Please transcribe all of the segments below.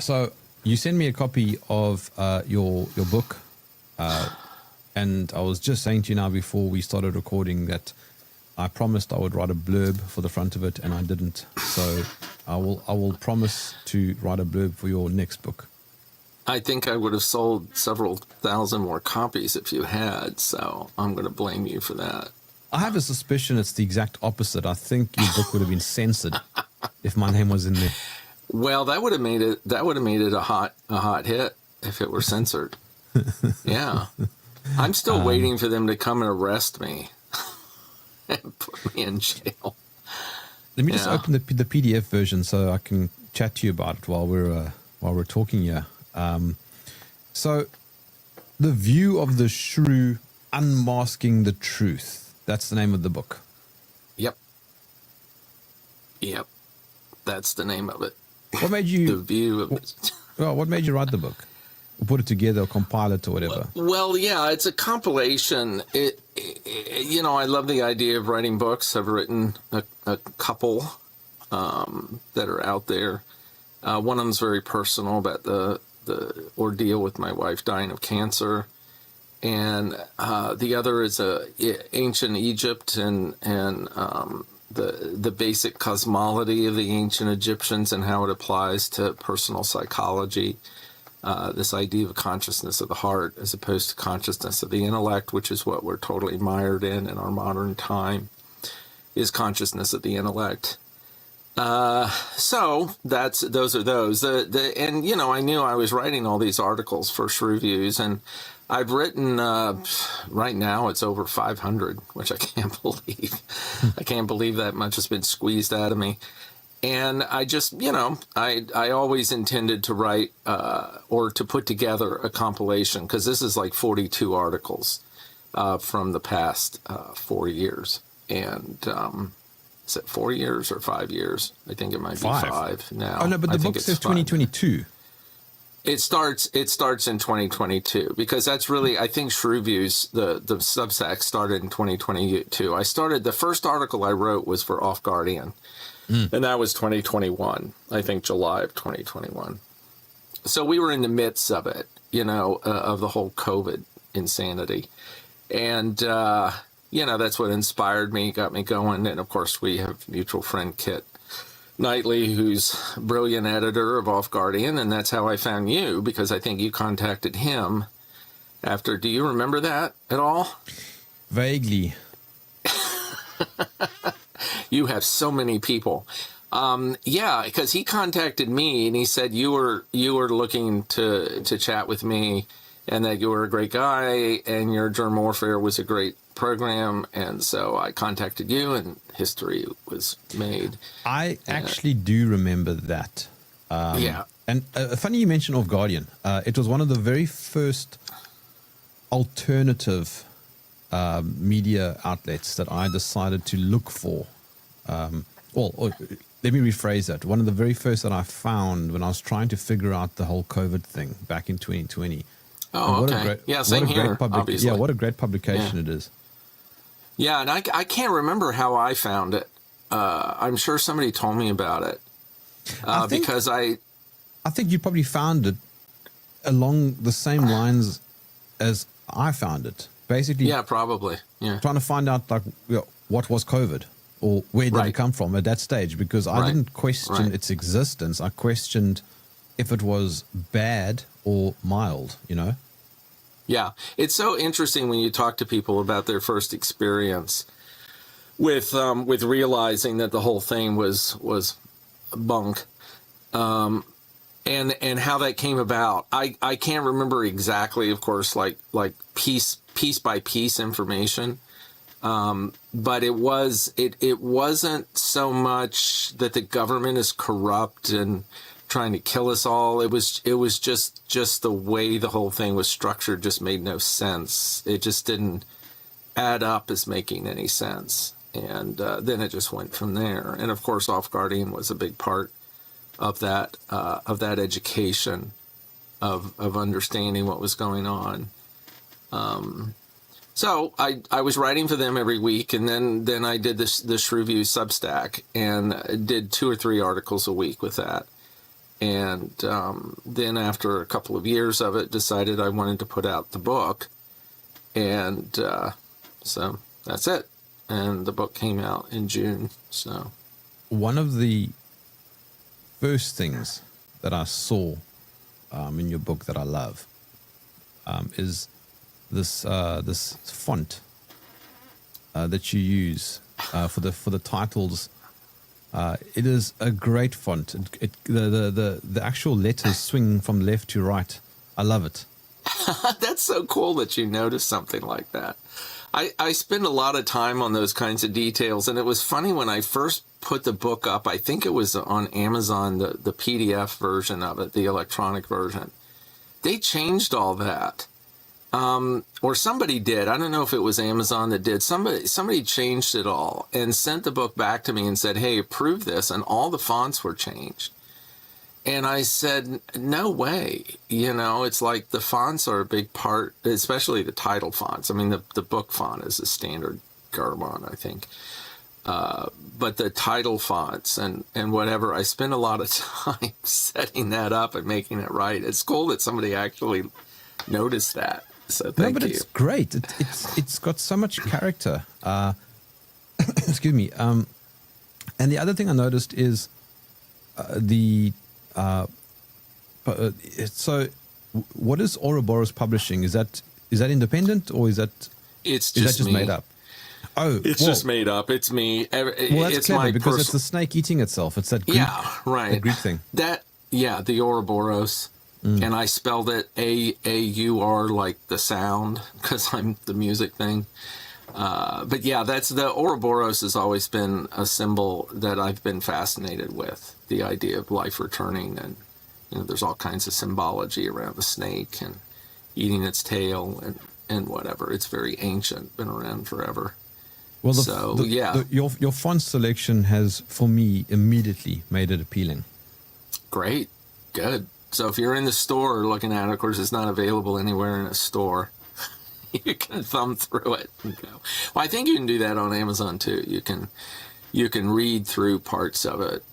So you sent me a copy of your book, and I was just saying to you now before we started recording that I promised I would write a blurb for the front of it, and I didn't. So I will promise to write a blurb for your next book. I think I would have sold several thousand more copies if you had, so I'm going to blame you for that. I have a suspicion it's the exact opposite. I think your book would have been censored if my name was in there. Well, that would have made it a hot hit if it were censored. Yeah. I'm still waiting for them to come and arrest me and put me in jail. Let me just open the PDF version so I can chat to you about it while we're talking here. So the view of the shrew unmasking the truth. That's the name of the book. Yep. That's the name of it. What made you the view of it. Well, what made you write the book? Or put it together or compile it or whatever? Well, yeah, it's a compilation. I love the idea of writing books. I've written a couple that are out there. One of them is very personal about the ordeal with my wife dying of cancer, and the other is ancient Egypt and the basic cosmology of the ancient Egyptians and how it applies to personal psychology. This idea of consciousness of the heart as opposed to consciousness of the intellect, which is what we're totally mired in our modern time, is consciousness of the intellect. So those are those. And I knew I was writing all these articles for Shrewviews, and I've written right now it's over 500, which I can't believe. I can't believe that much has been squeezed out of me. And I just, I always intended to write or to put together a compilation, because this is like 42 articles from the past 4 years. And is it 4 years or 5 years? I think it might be five now. Oh, no, but the book says 2022. It starts in 2022, because that's really, I think Shrewviews, the Substack started in 2022. The first article I wrote was for Off Guardian. And that was 2021, I think July of 2021. So we were in the midst of it, of the whole COVID insanity. And, that's what inspired me, got me going. And, of course, we have mutual friend Kit Knightley, who's a brilliant editor of Off Guardian. And that's how I found you, because I think you contacted him after. Do you remember that at all? Vaguely. You have so many people. Because he contacted me and he said you were looking to chat with me, and that you were a great guy and your Jerm Warfare was a great program. And so I contacted you, and history was made. I actually do remember that. And funny you mentioned Off Guardian. It was one of the very first alternative media outlets that I decided to look for. Let me rephrase that. One of the very first that I found when I was trying to figure out the whole COVID thing back in 2020. Oh, okay. Same here, obviously. Yeah, what a great publication it is. Yeah, and I can't remember how I found it. I'm sure somebody told me about it. I think you probably found it along the same lines as I found it. Basically, yeah, probably. Yeah, trying to find out what was COVID, or where did it come from at that stage, because I didn't question its existence. I questioned if it was bad or mild, Yeah, it's so interesting when you talk to people about their first experience with realizing that the whole thing was bunk, and how that came about. I can't remember exactly, of course, like piece by piece information. But it wasn't so much that the government is corrupt and trying to kill us all. It was just the way the whole thing was structured just made no sense. It just didn't add up as making any sense. And then it just went from there. And of course, Off Guardian was a big part of that education of understanding what was going on. So I was writing for them every week, and then I did the Shrewviews Substack and did 2 or 3 articles a week with that. And then after a couple of years of it, decided I wanted to put out the book. And so that's it. And the book came out in June. So one of the first things that I saw in your book that I love is this this font that you use for the titles. It is a great font. The actual letters swing from left to right. I love it. that's so cool that you noticed something like that. I spend a lot of time on those kinds of details, and it was funny when I first put the book up. I think it was on Amazon, the PDF version of it, the electronic version. They changed all that. Or somebody did. I don't know if it was Amazon that did. Somebody changed it all and sent the book back to me and said, hey, approve this. And all the fonts were changed. And I said, no way. You know, it's like the fonts are a big part, especially the title fonts. I mean, the book font is a standard Garmon, I think. But the title fonts and whatever, I spend a lot of time setting that up and making it right. It's cool that somebody actually noticed that. So thank you. It's great. It's got so much character. Excuse me. And the other thing I noticed is so what is Ouroboros Publishing? Is that independent, or is that just me. made up? Oh, it's just made up. It's me. Well, that's it's clever because it's the snake eating itself. It's that Greek, the Greek thing. The Ouroboros. And I spelled it A-U-R like the sound because I'm the music thing. But yeah, that's the Ouroboros has always been a symbol that I've been fascinated with. The idea of life returning, and there's all kinds of symbology around the snake and eating its tail and whatever. It's very ancient, been around forever. Well, your font selection has, for me, immediately made it appealing. Great, good. So if you're in the store looking at it, of course, it's not available anywhere in a store. You can thumb through it and go. Well, I think you can do that on Amazon too. You can read through parts of it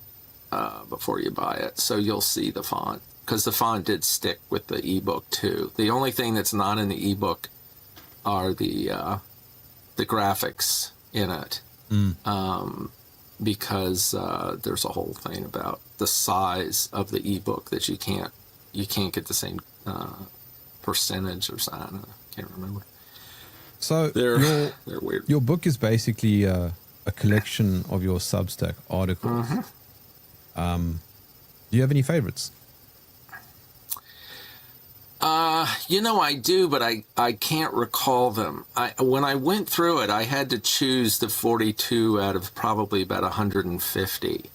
before you buy it, so you'll see the font, because the font did stick with the ebook too. The only thing that's not in the ebook are the graphics in it, because there's a whole thing about the size of the ebook that you can't get the same percentage or something. I can't remember. So they're weird. Your book is basically a collection of your Substack articles. Do you have any favorites? I do, but I can't recall them. When I went through it, I had to choose the 42 out of probably about 150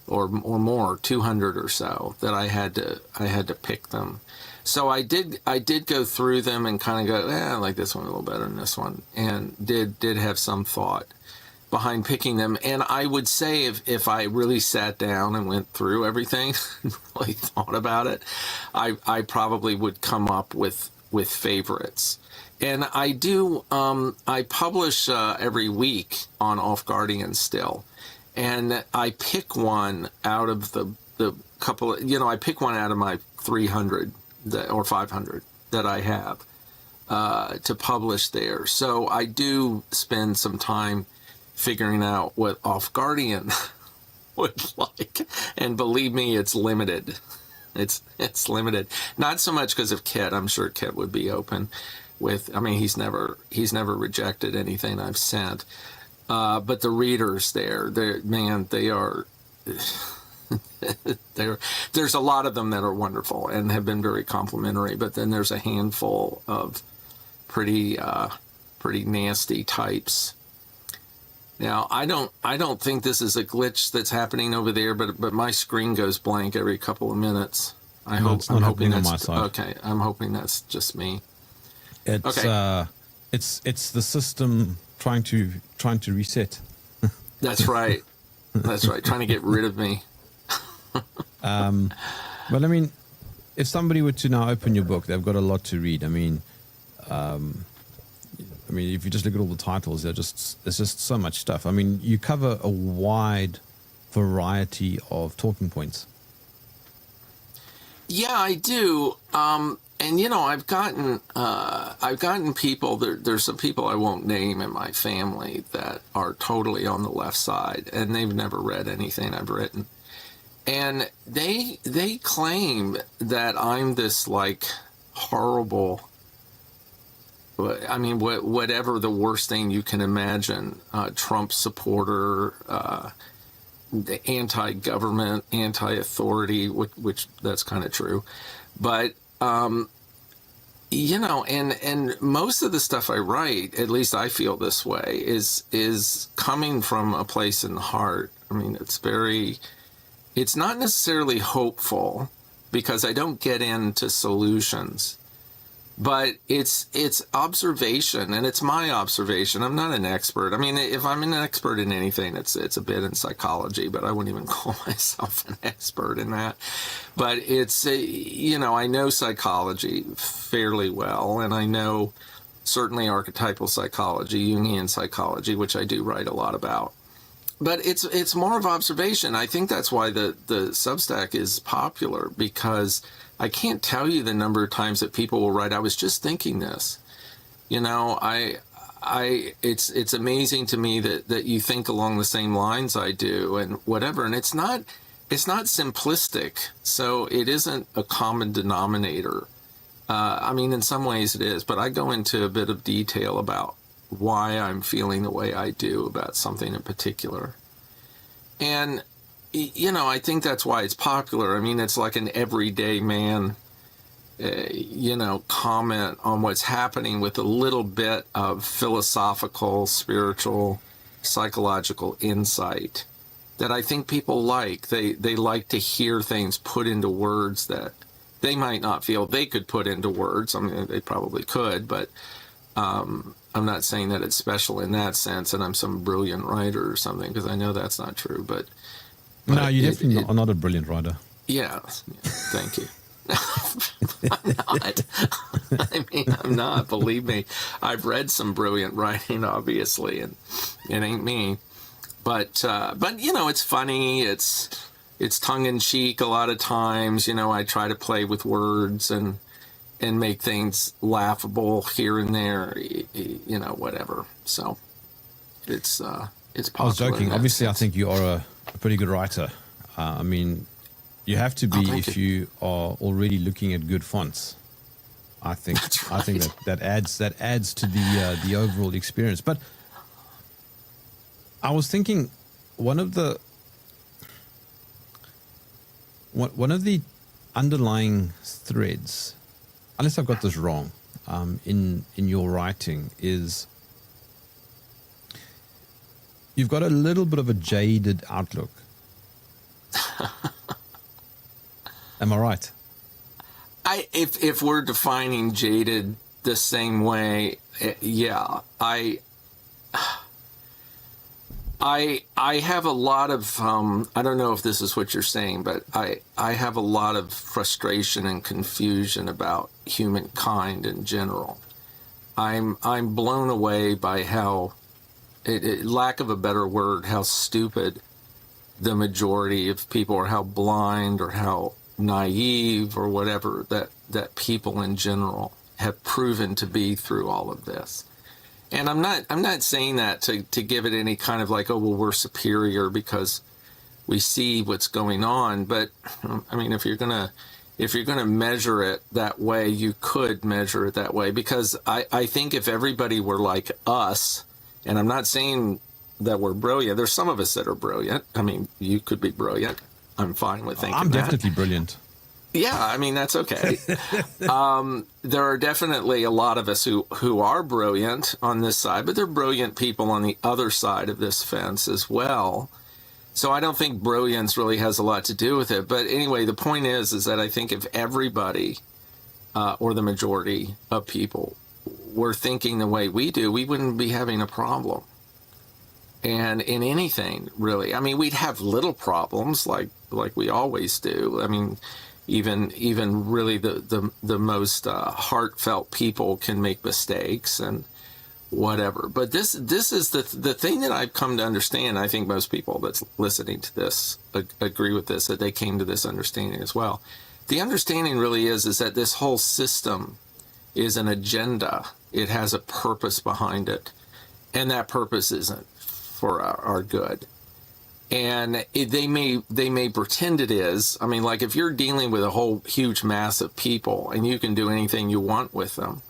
or more, 200 or so, that I had to pick them. So I did go through them and kind of go, I like this one a little better than this one, and did have some thought behind picking them. And I would say if I really sat down and went through everything and really thought about it, I probably would come up with favorites. And I do, I publish every week on Off Guardian still. And I pick one out of the couple, I pick one out of my 300 or 500 that I have to publish there. So I do spend some time figuring out what Off Guardian would like. And believe me, it's limited. It's limited. Not so much because of Kit. I'm sure Kit would be open with, he's never rejected anything I've sent. But the readers there, they are, there's a lot of them that are wonderful and have been very complimentary, but then there's a handful of pretty nasty types. Now, I don't think this is a glitch that's happening over there, but my screen goes blank every couple of minutes. I'm hoping that's on my side. Okay. I'm hoping that's just me. It's the system trying to reset. That's right. That's right. Trying to get rid of me. But if somebody were to now open your book, they've got a lot to read. If you just look at all the titles, there's just so much stuff. You cover a wide variety of talking points. Yeah, I do. And I've gotten people. There's some people I won't name in my family that are totally on the left side, and they've never read anything I've written, and they claim that I'm this like horrible. I mean, whatever the worst thing you can imagine, Trump supporter, the anti-government, anti-authority, which that's kind of true, but. And most of the stuff I write, at least I feel this way, is coming from a place in the heart. I mean, it's not necessarily hopeful because I don't get into solutions, but it's observation, and it's my observation. I'm not an expert. I mean, if I'm an expert in anything, it's a bit in psychology, but I wouldn't even call myself an expert in that. But it's, I know psychology fairly well, and I know certainly archetypal psychology, Jungian psychology, which I do write a lot about. But it's more of observation. I think that's why the Substack is popular, because I can't tell you the number of times that people will write, I was just thinking this. It's amazing to me that you think along the same lines I do and whatever. And it's not simplistic. So it isn't a common denominator. I mean, in some ways it is, but I go into a bit of detail about why I'm feeling the way I do about something in particular. And I think that's why it's popular. I mean, it's like an everyday man, comment on what's happening with a little bit of philosophical, spiritual, psychological insight that I think people like. They like to hear things put into words that they might not feel they could put into words. I mean, they probably could, but I'm not saying that it's special in that sense and I'm some brilliant writer or something, because I know that's not true. But no, you're definitely not a brilliant writer. Yeah, thank you. I'm not. I mean, I'm not. Believe me, I've read some brilliant writing, obviously, and it ain't me. But it's funny. It's tongue in cheek a lot of times. I try to play with words and make things laughable here and there. Whatever. So it's popular. I was joking. Obviously, I think you are a pretty good writer. I mean, you have to be if you are already looking at good fonts. I think That's right. I think that adds to the overall experience. But I was thinking one of the underlying threads, unless I've got this wrong, in your writing is you've got a little bit of a jaded outlook. Am I right? If we're defining jaded the same way, yeah, I have a lot of I don't know if this is what you're saying, but I have a lot of frustration and confusion about humankind in general. I'm blown away by how, lack of a better word, how stupid the majority of people, or how blind or how naive or whatever that people in general have proven to be through all of this. And I'm not saying that to give it any kind of like, oh, well, we're superior because we see what's going on. But I mean, if you're gonna measure it that way, you could measure it that way, because I think if everybody were like us, and I'm not saying that we're brilliant. There's some of us that are brilliant. I mean, you could be brilliant. I'm fine with thinking I'm that. definitely brilliant. Yeah, I mean, that's okay. There are definitely a lot of us who are brilliant on this side, but there are brilliant people on the other side of this fence as well. So I don't think brilliance really has a lot to do with it. But anyway, the point is that I think if everybody or the majority of people were thinking the way we do, we wouldn't be having a problem. And in anything, really. I mean, we'd have little problems like we always do. I mean, even really the most heartfelt people can make mistakes and whatever. But this is the thing that I've come to understand. I think most people that's listening to this agree with this, that they came to this understanding as well, the understanding really is that this whole system is an agenda. It has a purpose behind it, and that purpose isn't for our good. And they may pretend it is. I mean, like if you're dealing with a whole huge mass of people and you can do anything you want with them,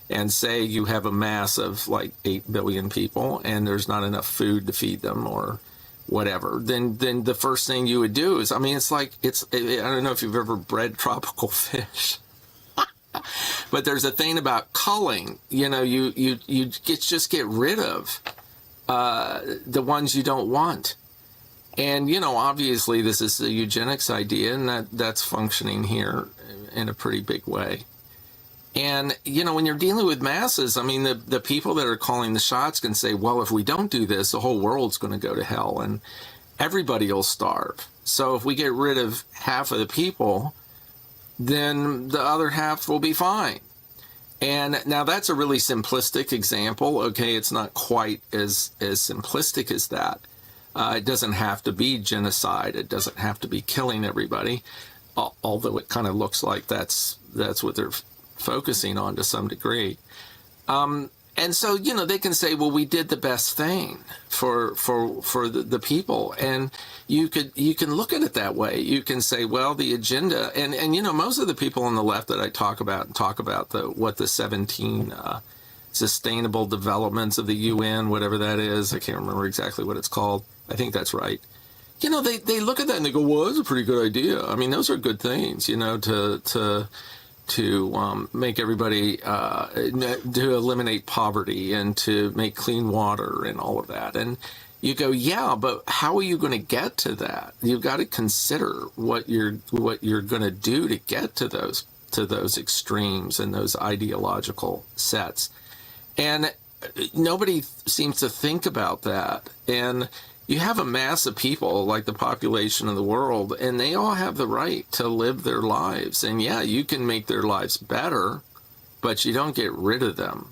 and say you have a mass of like 8 billion people and there's not enough food to feed them or whatever, then the first thing you would do is, I mean, I don't know if you've ever bred tropical fish, but there's a thing about culling. You know, you just get rid of the ones you don't want. And, you know, obviously this is the eugenics idea, and that's functioning here in a pretty big way. And, you know, when you're dealing with masses, I mean, the people that are calling the shots can say, well, if we don't do this, the whole world's going to go to hell and everybody will starve. So if we get rid of half of the people, then the other half will be fine. And now that's a really simplistic example. Okay, it's not quite as simplistic as that. It doesn't have to be genocide. It doesn't have to be killing everybody, although it kind of looks like that's what they're focusing on to some degree. And so, you know, they can say, well, we did the best thing for the people. And you can look at it that way. You can say, well, the agenda, and you know, most of the people on the left that I talk about what the 17 sustainable developments of the UN, whatever that is, I can't remember exactly what it's called. I think that's right. You know, they look at that and they go, well, that's a pretty good idea. I mean, those are good things, you know, to make everybody, to eliminate poverty and to make clean water and all of that. And you go, yeah, but how are you going to get to that? You've got to consider what you're going to do to get to those extremes and those ideological sets. And nobody seems to think about that. And you have a mass of people like the population of the world, and they all have the right to live their lives. And yeah, you can make their lives better, but you don't get rid of them.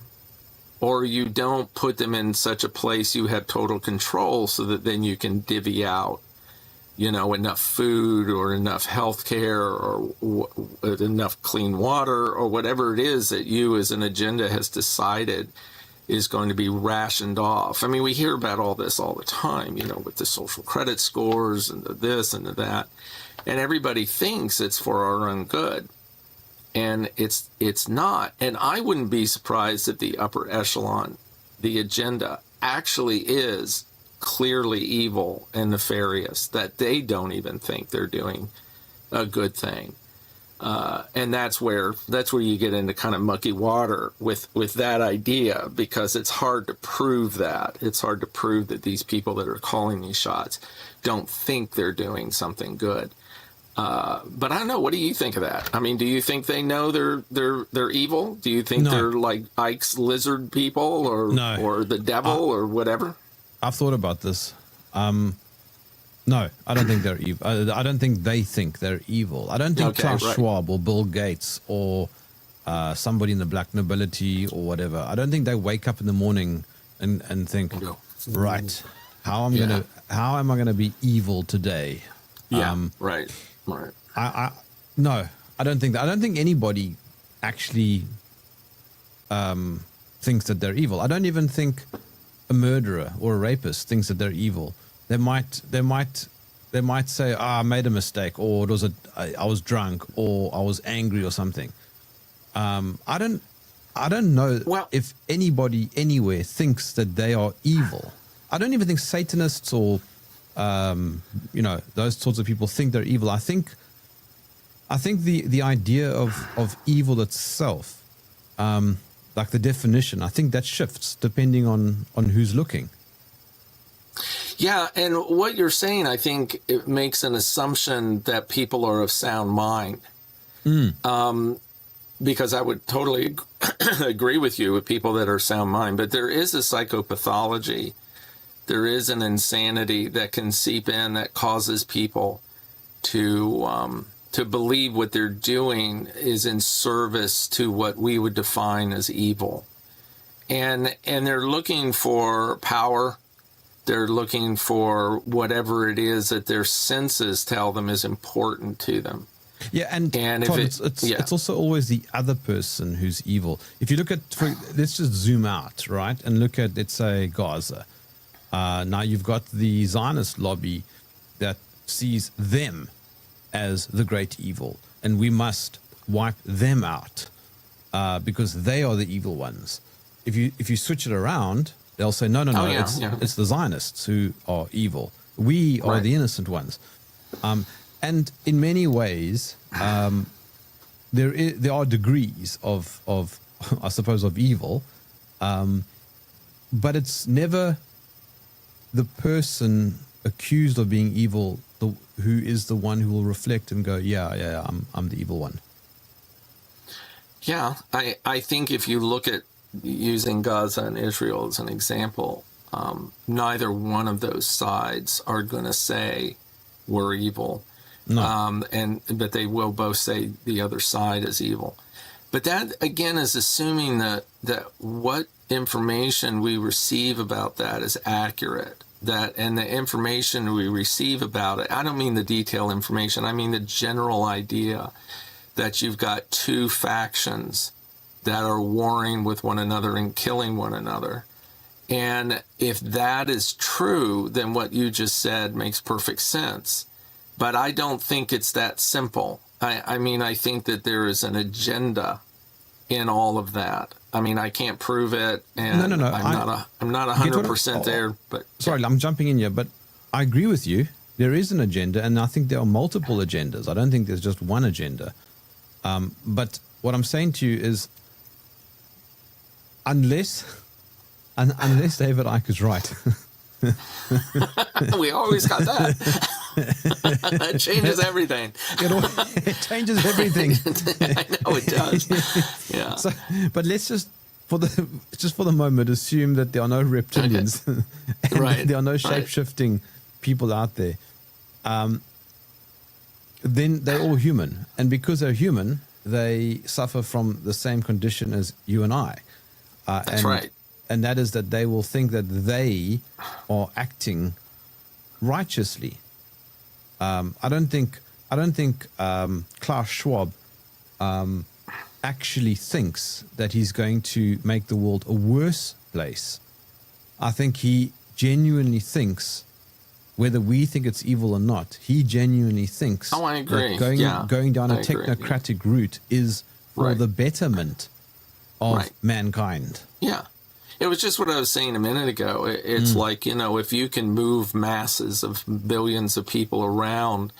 Or you don't put them in such a place you have total control so that then you can divvy out, you know, enough food or enough health care or enough clean water or whatever it is that you as an agenda has decided is going to be rationed off. I mean, we hear about all this all the time, you know, with the social credit scores and the this and the that. And everybody thinks it's for our own good. And it's not. And I wouldn't be surprised if the upper echelon, the agenda, actually is clearly evil and nefarious, that they don't even think they're doing a good thing. And that's where you get into kind of mucky water with that idea, because it's hard to prove that. It's hard to prove that these people that are calling these shots don't think they're doing something good. But I don't know. What do you think of that? I mean, do you think they know they're evil? Do you think they're like Ike's lizard people or the devil or whatever? I've thought about this. No, I don't think they're evil. I don't think they think they're evil. I don't think Klaus Schwab or Bill Gates or somebody in the black nobility or whatever, I don't think they wake up in the morning and think, right, how am I gonna be evil today? Yeah, right. No, I don't think that. I don't think anybody actually thinks that they're evil. I don't even think a murderer or a rapist thinks that they're evil. They might say, I made a mistake, or it was I was drunk, or I was angry, or something. I don't know if anybody anywhere thinks that they are evil. I don't even think Satanists or those sorts of people think they're evil. I think the idea of evil itself, like the definition, I think that shifts depending on who's looking. Yeah, and what you're saying, I think it makes an assumption that people are of sound mind. Because I would totally agree with you with people that are sound mind, but there is a psychopathology. There is an insanity that can seep in that causes people to believe what they're doing is in service to what we would define as evil. And they're looking for power. They're looking for whatever it is that their senses tell them is important to them. Yeah, and And Todd, if it's also always the other person who's evil. If you look at, let's just zoom out, right, and look at, let's say, Gaza. Now you've got the Zionist lobby that sees them as the great evil, and we must wipe them out because they are the evil ones. If you switch it around, they'll say, no, it's the Zionists who are evil. We are the innocent ones. And in many ways, there are degrees of I suppose of evil, but it's never the person accused of being evil who is the one who will reflect and go, I'm the evil one. Yeah, I think if you look at using Gaza and Israel as an example, neither one of those sides are going to say we're evil. No. But they will both say the other side is evil. But that, again, is assuming that what information we receive about that is accurate. And the information we receive about it, I don't mean the detailed information, I mean the general idea that you've got two factions that are warring with one another and killing one another. And if that is true, then what you just said makes perfect sense. But I don't think it's that simple. I mean, I think that there is an agenda in all of that. I mean, I can't prove it, and no. I'm not 100% there. But sorry, I'm jumping in here, but I agree with you. There is an agenda, and I think there are multiple agendas. I don't think there's just one agenda. But what I'm saying to you is, unless David Icke is right. We always got that. That changes everything. It changes everything. I know it does. Yeah. So, but let's just for the moment assume that there are no reptilians, and there are no shape-shifting people out there. Then they're all human, and because they're human, they suffer from the same condition as you and I. That's right. And that is that they will think that they are acting righteously. I don't think Klaus Schwab actually thinks that he's going to make the world a worse place. I think he genuinely thinks, whether we think it's evil or not, he genuinely thinks I agree. that going down a technocratic route is for the betterment of mankind. Yeah. It was just what I was saying a minute ago. It's like, if you can move masses of billions of people around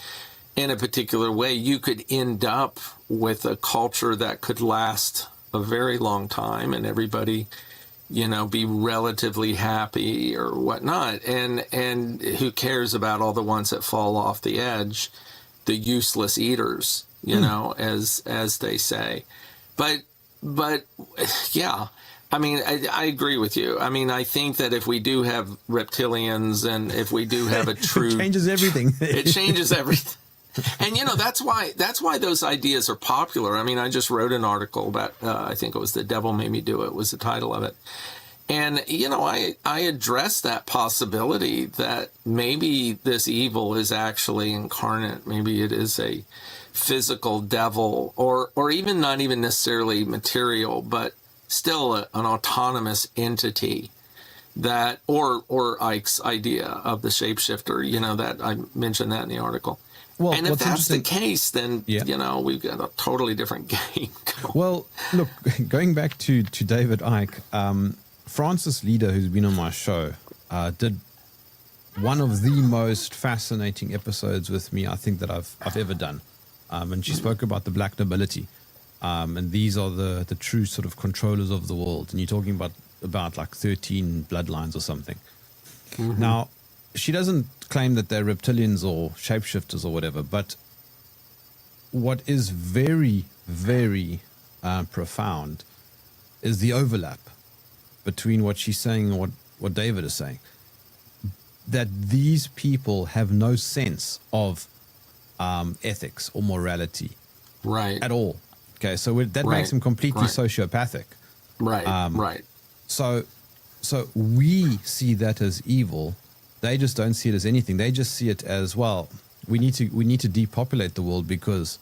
in a particular way, you could end up with a culture that could last a very long time and everybody, be relatively happy or whatnot. And who cares about all the ones that fall off the edge, the useless eaters, as they say. But yeah. I mean, I agree with you. I mean, I think that if we do have reptilians and if we do have a true... It changes everything. It changes everything. And, that's why those ideas are popular. I mean, I just wrote an article about, I think it was The Devil Made Me Do It was the title of it. And, I addressed that possibility that maybe this evil is actually incarnate. Maybe it is a physical devil or even not even necessarily material, but still an autonomous entity that, or Ike's idea of the shapeshifter, that I mentioned that in the article. Well, and if that's the case, then, we've got a totally different game going. Well, look, going back to David Icke, Francis Leader, who's been on my show, did one of the most fascinating episodes with me, I think, that I've ever done. And she spoke about the black nobility. And these are the true sort of controllers of the world. And you're talking about like 13 bloodlines or something. Mm-hmm. Now, she doesn't claim that they're reptilians or shapeshifters or whatever, but what is very, very profound is the overlap between what she's saying and what David is saying. That these people have no sense of ethics or morality at all. Okay, so that makes them completely sociopathic. Right. So we see that as evil. They just don't see it as anything. They just see it as, well, we need to depopulate the world because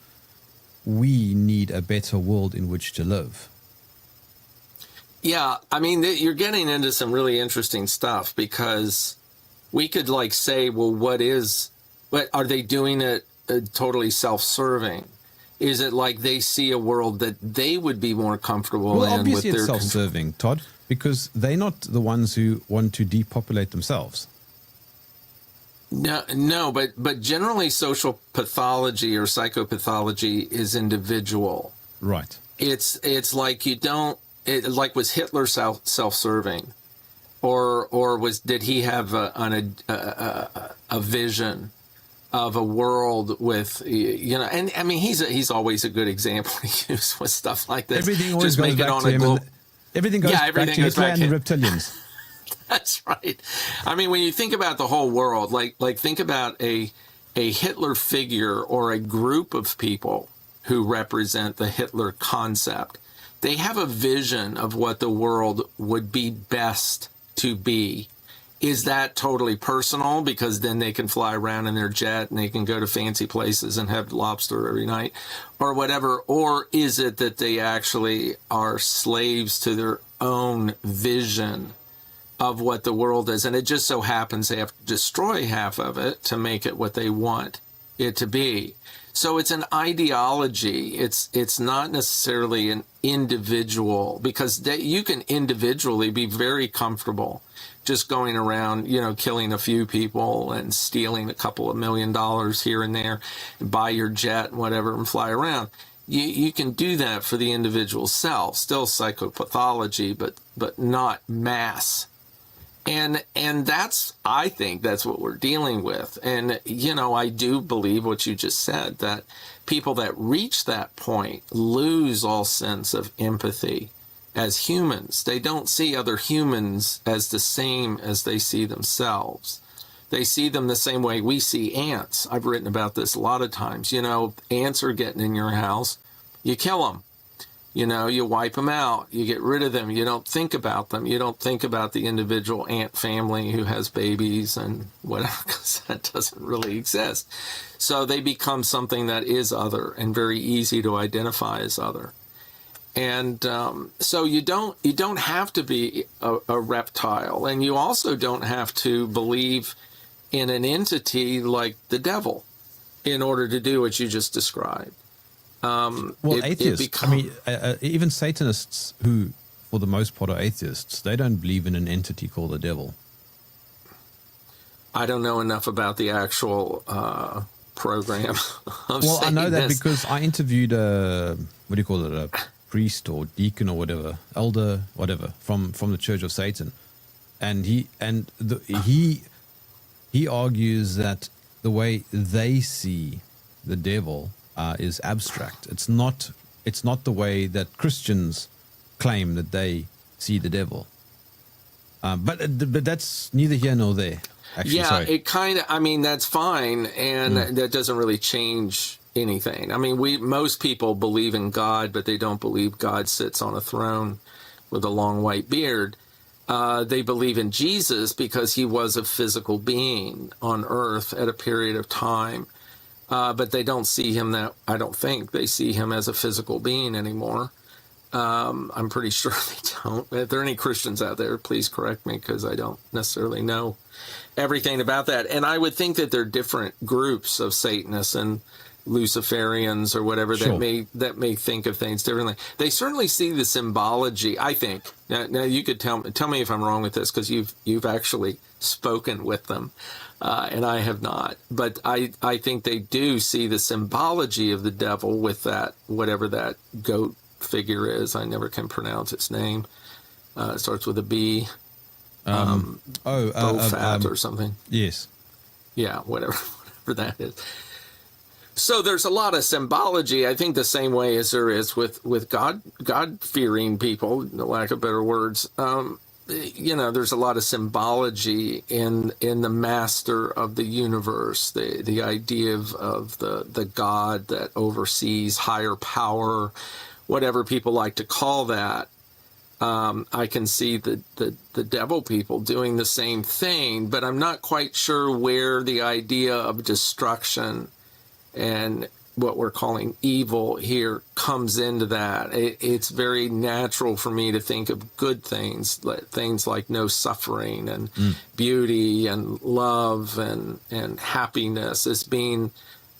we need a better world in which to live. Yeah, I mean, you're getting into some really interesting stuff, because we could like say, well, what are they doing it totally self-serving? Is it like they see a world that they would be more comfortable Well, in obviously with it's their self-serving, Todd, because they're not the ones who want to depopulate themselves. No, but generally social pathology or psychopathology is individual. Right. It's like like, was Hitler self-serving, or did he have a vision of a world with, and I mean, he's always a good example to use with stuff like this. Everything always Just goes make back it on to a him. global. And everything goes back to Hitler and the reptilians. That's right. I mean, when you think about the whole world, like think about a Hitler figure or a group of people who represent the Hitler concept. They have a vision of what the world would be best to be. Is that totally personal, because then they can fly around in their jet and they can go to fancy places and have lobster every night or whatever? Or is it that they actually are slaves to their own vision of what the world is? And it just so happens they have to destroy half of it to make it what they want it to be. So it's an ideology. It's not necessarily an individual, because you can individually be very comfortable just going around, killing a few people and stealing a couple of $1 million here and there, and buy your jet and whatever and fly around. You can do that for the individual self, still psychopathology, but not mass. And I think that's what we're dealing with. And, I do believe what you just said, that people that reach that point lose all sense of empathy as humans. They don't see other humans as the same as they see themselves. They see them the same way we see ants. I've written about this a lot of times. Ants are getting in your house. You kill them. You wipe them out. You get rid of them. You don't think about them. You don't think about the individual ant family who has babies and whatever, because that doesn't really exist. So they become something that is other and very easy to identify as other. And so you don't have to be a reptile, and you also don't have to believe in an entity like the devil in order to do what you just described. Atheists, even Satanists, who for the most part are atheists, they don't believe in an entity called the devil. I don't know enough about the actual program. Well, I know that because I interviewed a priest or deacon or whatever, elder, whatever, from the Church of Satan, and he argues that the way they see the devil is abstract. It's not the way that Christians claim that they see the devil. But that's neither here nor there. Actually, yeah, sorry. it kind of. That's fine, and that doesn't really change anything. Most people believe in God, but they don't believe God sits on a throne with a long white beard. They believe in Jesus because he was a physical being on earth at a period of time. But they don't see him I don't think they see him as a physical being anymore. I'm pretty sure they don't. If there are any Christians out there, please correct me, because I don't necessarily know everything about that. And I would think that there are different groups of Satanists and Luciferians or whatever Sure. that may think of things differently. They certainly see the symbology, I think. Now you could tell me if I'm wrong with this, because you've actually spoken with them, and I have not. But I think they do see the symbology of the devil with that, whatever that goat figure is. I never can pronounce its name. It starts with a B. Bofat or something. Yes. Yeah, whatever that is. So there's a lot of symbology, I think, the same way as there is with God-fearing people, no lack of better words. There's a lot of symbology in the master of the universe, the idea of the God that oversees higher power, whatever people like to call that. I can see the devil people doing the same thing, but I'm not quite sure where the idea of destruction and what we're calling evil here comes into that. It's very natural for me to think of good things like no suffering and beauty and love and happiness as being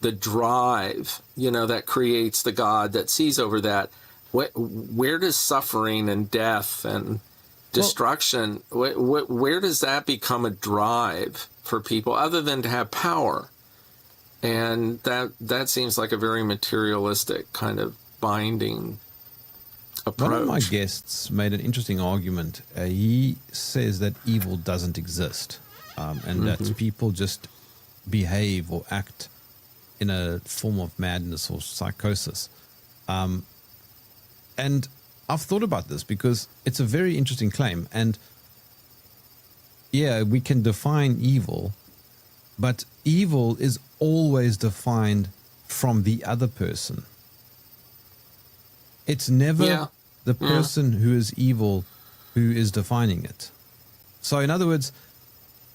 the drive, that creates the God that sees over that. Where does suffering and death and destruction, where does that become a drive for people other than to have power? And that seems like a very materialistic kind of binding approach. One of my guests made an interesting argument. He says that evil doesn't exist, and that people just behave or act in a form of madness or psychosis. And I've thought about this because it's a very interesting claim. And yeah, we can define evil, but evil is always defined from the other person. It's never the person who is evil who is defining it. So in other words,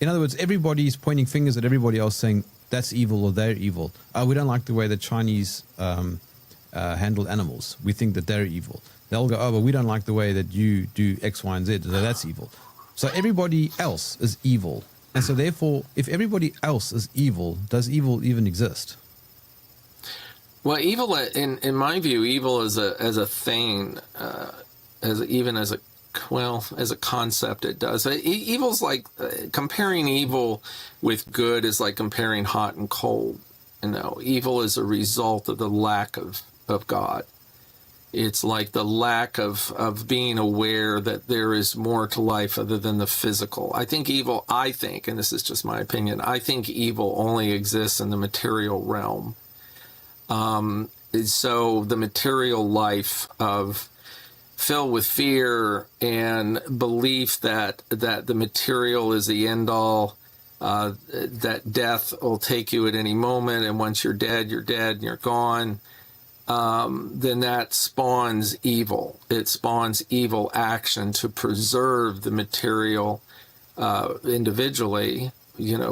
everybody's pointing fingers at everybody else saying that's evil or they're evil. We don't like the way the Chinese handle animals. We think that they're evil. They'll go, oh, but we don't like the way that you do X, Y, and Z. So that's evil. So everybody else is evil. And so therefore, if everybody else is evil, does evil even exist? Well, evil, in my view, evil as a thing, as a concept, it does. Evil's like comparing evil with good is like comparing hot and cold. Evil is a result of the lack of God. It's like the lack of being aware that there is more to life other than the physical. I think, and this is just my opinion, I think evil only exists in the material realm. So the material life filled with fear and belief that the material is the end all, that death will take you at any moment, and once you're dead and you're gone. Then that spawns evil. It spawns evil action to preserve the material individually,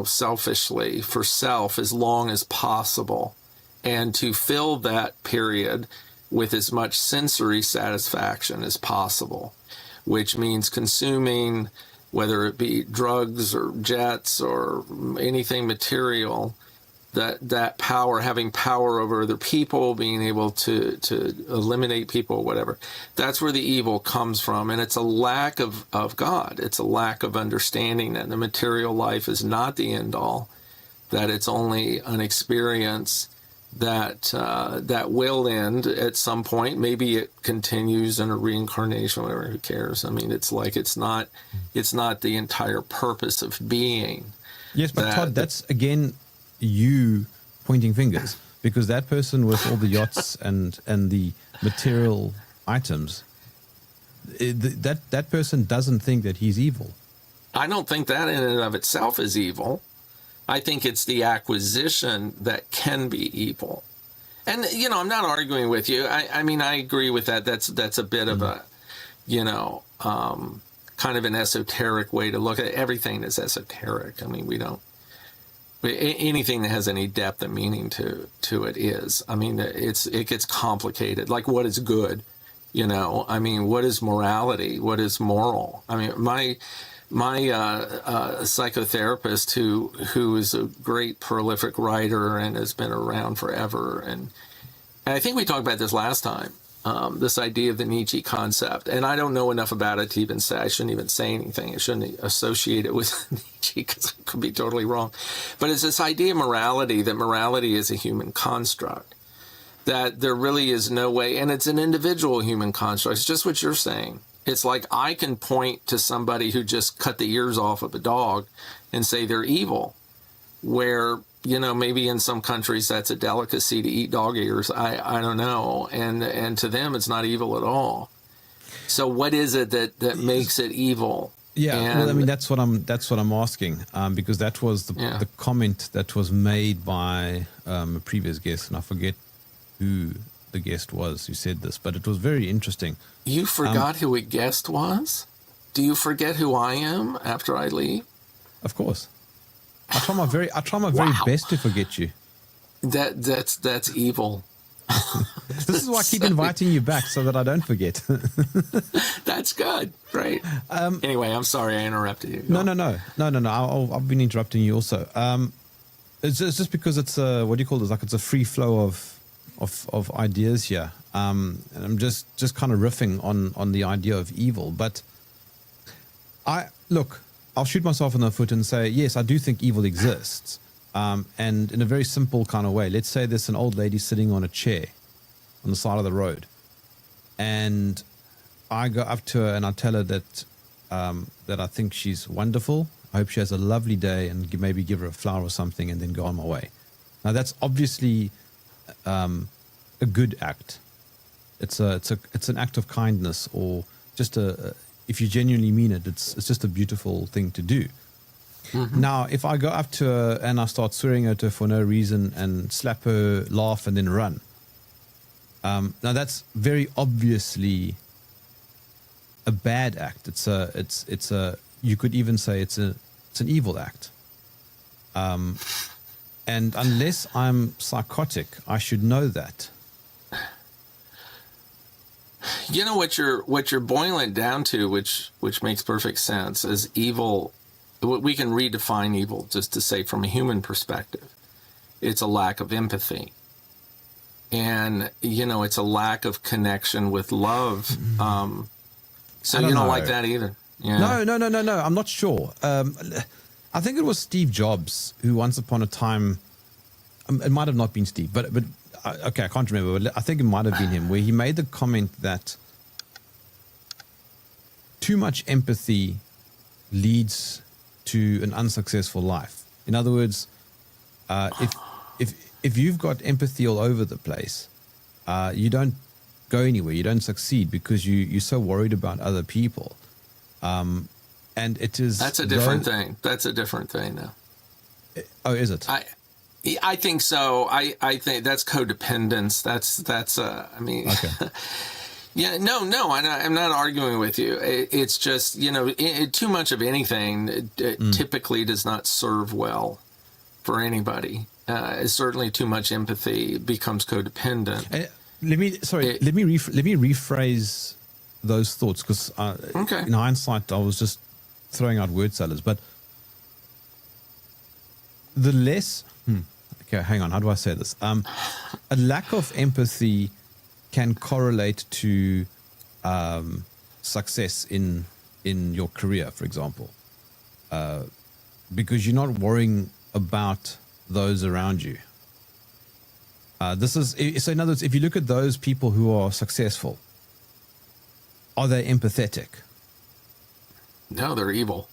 selfishly, for self as long as possible, and to fill that period with as much sensory satisfaction as possible, which means consuming, whether it be drugs or jets or anything material, that power, having power over other people, being able to eliminate people, whatever. That's where the evil comes from. And it's a lack of God. It's a lack of understanding that the material life is not the end all, that it's only an experience that will end at some point. Maybe it continues in a reincarnation, whatever, who cares? I mean, it's like it's not the entire purpose of being. Yes, but Todd, that's again you pointing fingers, because that person with all the yachts and the material items, that person doesn't think that he's evil. I don't think that in and of itself is evil. I think it's the acquisition that can be evil. And, I'm not arguing with you. I mean, I agree with that. That's a bit of a, kind of an esoteric way to look at it. Everything is esoteric. I mean, anything that has any depth and meaning to it is. I mean, it gets complicated. Like, what is good? I mean, what is morality? What is moral? I mean, my psychotherapist, who is a great prolific writer and has been around forever, and I think we talked about this last time, this idea of the Nietzsche concept. And I don't know enough about it to even say, I shouldn't even say anything. I shouldn't associate it with Nietzsche because I could be totally wrong. But it's this idea of morality, that morality is a human construct, that there really is no way, and it's an individual human construct. It's just what you're saying. It's like I can point to somebody who just cut the ears off of a dog and say they're evil, where, maybe in some countries that's a delicacy to eat dog ears. I don't know. And to them, it's not evil at all. So what is it that makes it evil? Yeah, well, I mean, that's what I'm asking, because that was the comment that was made by a previous guest, and I forget who the guest was who said this, but it was very interesting. You forgot who a guest was? Do you forget who I am after I leave? Of course. I try my very best to forget you. That's evil. This is why I keep inviting you back so that I don't forget. That's good, right? Anyway, I'm sorry I interrupted you. No. I've been interrupting you also. It's just because it's a, what do you call this? Like it's a free flow of ideas here. And I'm just kind of riffing on the idea of evil. But I'll shoot myself in the foot and say, yes, I do think evil exists. And in a very simple kind of way, let's say there's an old lady sitting on a chair on the side of the road. And I go up to her and I tell her that I think she's wonderful. I hope she has a lovely day, and maybe give her a flower or something and then go on my way. Now that's obviously a good act. It's an act of kindness, or just if you genuinely mean it, it's just a beautiful thing to do. Mm-hmm. Now, if I go up to her and I start swearing at her for no reason and slap her, laugh, and then run, now that's very obviously a bad act. It's a you could even say it's an evil act. And unless I'm psychotic, I should know that. You know what you're boiling down to, which makes perfect sense, is evil. We can redefine evil just to say from a human perspective. It's a lack of empathy. And, it's a lack of connection with love. So you don't like that either. Yeah. No. I'm not sure. I think it was Steve Jobs who once upon a time, it might have not been Steve, but okay, I can't remember, but I think it might have been him, where he made the comment that too much empathy leads to an unsuccessful life. In other words, if you've got empathy all over the place, you don't go anywhere. You don't succeed because you're so worried about other people. And it is... That's a different thing. That's a different thing now. Oh, is it? I think so. I think that's codependence. That's Okay. Yeah, no, I'm not arguing with you. It's just, too much of anything typically does not serve well for anybody. Certainly too much empathy becomes codependent. Let me rephrase those thoughts, because in hindsight, I was just throwing out word salads. But the less... Okay, hang on. How do I say this? A lack of empathy can correlate to success in your career, for example, because you're not worrying about those around you. So in other words, if you look at those people who are successful, are they empathetic? No, they're evil.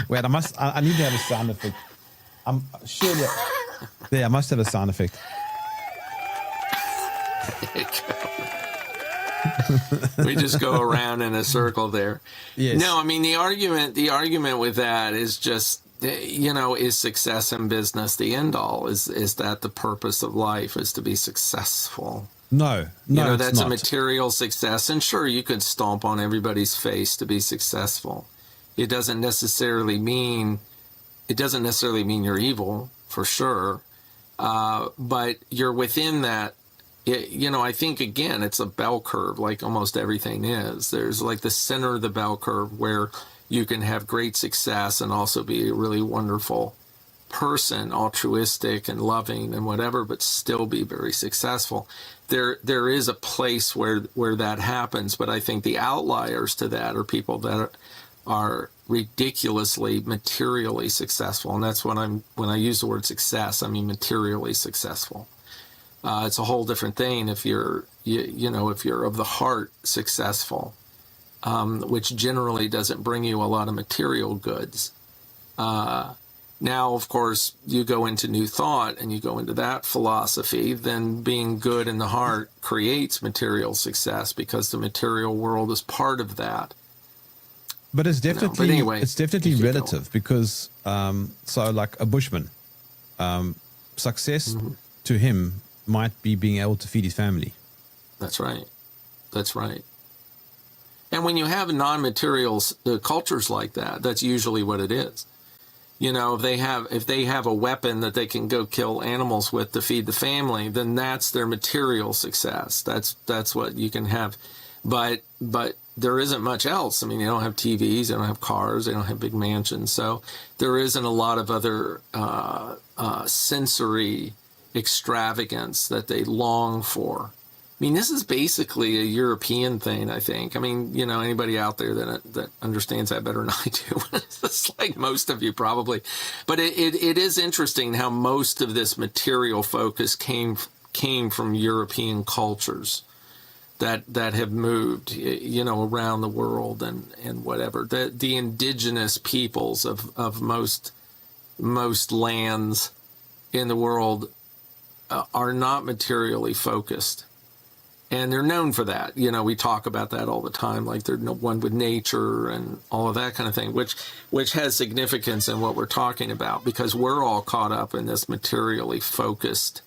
Wait, I need to have a sound effect. I'm sure I must have a sound effect. We just go around in a circle there. Yes. No, I mean, the argument with that is just, is success in business the end all? Is that the purpose of life, is to be successful? No, that's not a material success. And sure, you could stomp on everybody's face to be successful. It doesn't necessarily mean you're evil, for sure. But you're within that. I think, again, it's a bell curve, like almost everything is. There's like the center of the bell curve where you can have great success and also be a really wonderful person, altruistic and loving and whatever, but still be very successful. There is a place where that happens, but I think the outliers to that are people that are ridiculously materially successful. And that's when I use the word success, I mean materially successful. It's a whole different thing if you're of the heart successful, which generally doesn't bring you a lot of material goods. Now, of course, you go into New Thought and you go into that philosophy, then being good in the heart creates material success because the material world is part of that. But it's definitely, anyway, it's definitely relative because, so like a bushman, success to him might be being able to feed his family. That's right. And when you have non-material cultures like that, that's usually what it is. You know, if they have a weapon that they can go kill animals with to feed the family, then that's their material success. That's what you can have. But there isn't much else. I mean, they don't have TVs, they don't have cars, they don't have big mansions. So there isn't a lot of other sensory extravagance that they long for. I mean, this is basically a European thing, I think. I mean, you know, anybody out there that understands that better than I do. It's like most of you probably. But it is interesting how most of this material focus came from European cultures that have moved, you know, around the world and whatever. The indigenous peoples of most lands in the world are not materially focused. And they're known for that. You know, we talk about that all the time, like they're one with nature and all of that kind of thing, which has significance in what we're talking about, because we're all caught up in this materially focused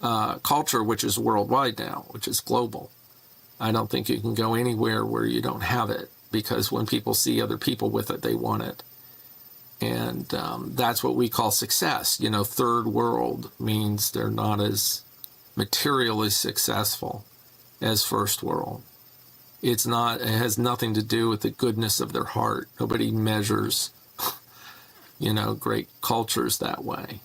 culture, which is worldwide now, which is global. I don't think you can go anywhere where you don't have it, because when people see other people with it, they want it. And that's what we call success. You know, third world means they're not as materially successful as first world. It has nothing to do with the goodness of their heart. Nobody measures, you know, great cultures that way.